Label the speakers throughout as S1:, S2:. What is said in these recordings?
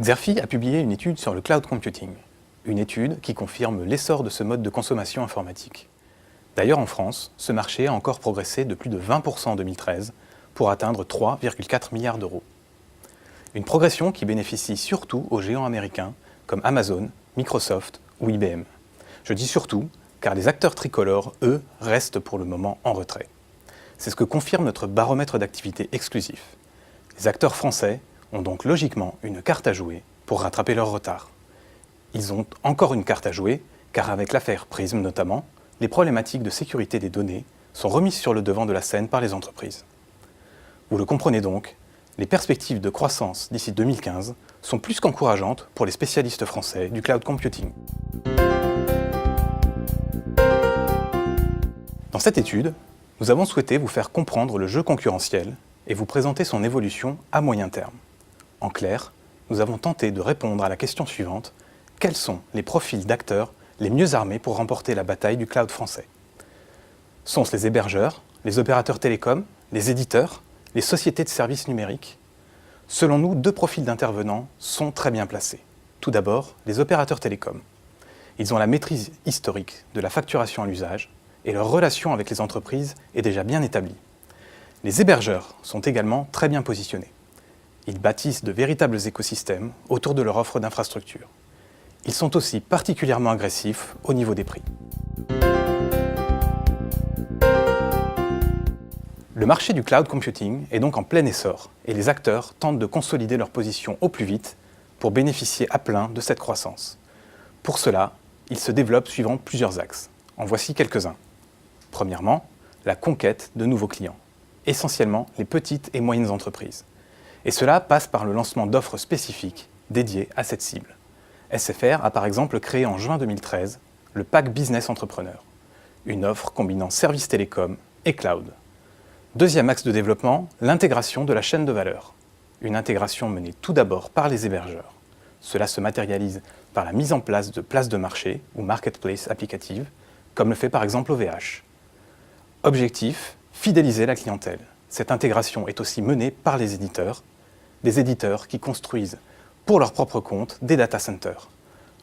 S1: Xerfi a publié une étude sur le cloud computing, une étude qui confirme l'essor de ce mode de consommation informatique. D'ailleurs, en France, ce marché a encore progressé de plus de 20% en 2013 pour atteindre 3,4 milliards d'euros. Une progression qui bénéficie surtout aux géants américains comme Amazon, Microsoft ou IBM. Je dis surtout car les acteurs tricolores, eux, restent pour le moment en retrait. C'est ce que confirme notre baromètre d'activité exclusif. Les acteurs français ont donc logiquement une carte à jouer pour rattraper leur retard. Ils ont encore une carte à jouer, car avec l'affaire Prism notamment, les problématiques de sécurité des données sont remises sur le devant de la scène par les entreprises. Vous le comprenez donc, les perspectives de croissance d'ici 2015 sont plus qu'encourageantes pour les spécialistes français du cloud computing. Dans cette étude, nous avons souhaité vous faire comprendre le jeu concurrentiel et vous présenter son évolution à moyen terme. En clair, nous avons tenté de répondre à la question suivante: quels sont les profils d'acteurs les mieux armés pour remporter la bataille du cloud français? Sont-ce les hébergeurs, les opérateurs télécoms, les éditeurs, les sociétés de services numériques? Selon nous, deux profils d'intervenants sont très bien placés. Tout d'abord, les opérateurs télécoms. Ils ont la maîtrise historique de la facturation à l'usage et leur relation avec les entreprises est déjà bien établie. Les hébergeurs sont également très bien positionnés. Ils bâtissent de véritables écosystèmes autour de leur offre d'infrastructure. Ils sont aussi particulièrement agressifs au niveau des prix. Le marché du cloud computing est donc en plein essor et les acteurs tentent de consolider leur position au plus vite pour bénéficier à plein de cette croissance. Pour cela, ils se développent suivant plusieurs axes. En voici quelques-uns. Premièrement, la conquête de nouveaux clients, essentiellement les petites et moyennes entreprises. Et cela passe par le lancement d'offres spécifiques dédiées à cette cible. SFR a par exemple créé en juin 2013 le Pack Business Entrepreneur, une offre combinant services télécom et cloud. Deuxième axe de développement, l'intégration de la chaîne de valeur. Une intégration menée tout d'abord par les hébergeurs. Cela se matérialise par la mise en place de places de marché ou marketplace applicatives, comme le fait par exemple OVH. Objectif, fidéliser la clientèle. Cette intégration est aussi menée par les éditeurs, des éditeurs qui construisent pour leur propre compte des data centers.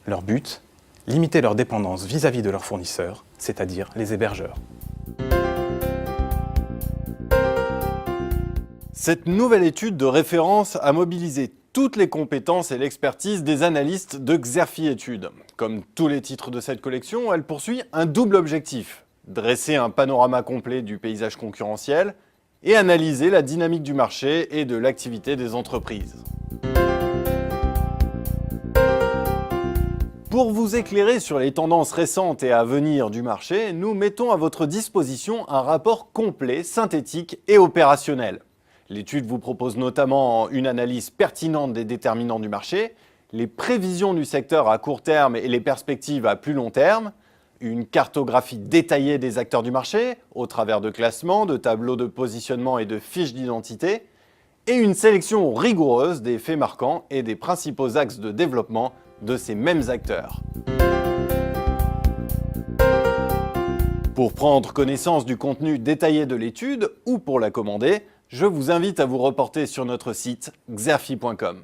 S1: Leur but, limiter leur dépendance vis-à-vis de leurs fournisseurs, c'est-à-dire les hébergeurs.
S2: Cette nouvelle étude de référence a mobilisé toutes les compétences et l'expertise des analystes de Xerfi Études. Comme tous les titres de cette collection, elle poursuit un double objectif: dresser un panorama complet du paysage concurrentiel et analyser la dynamique du marché et de l'activité des entreprises. Pour vous éclairer sur les tendances récentes et à venir du marché, nous mettons à votre disposition un rapport complet, synthétique et opérationnel. L'étude vous propose notamment une analyse pertinente des déterminants du marché, les prévisions du secteur à court terme et les perspectives à plus long terme, une cartographie détaillée des acteurs du marché au travers de classements, de tableaux de positionnement et de fiches d'identité, et une sélection rigoureuse des faits marquants et des principaux axes de développement de ces mêmes acteurs. Pour prendre connaissance du contenu détaillé de l'étude ou pour la commander, je vous invite à vous reporter sur notre site xerfi.com.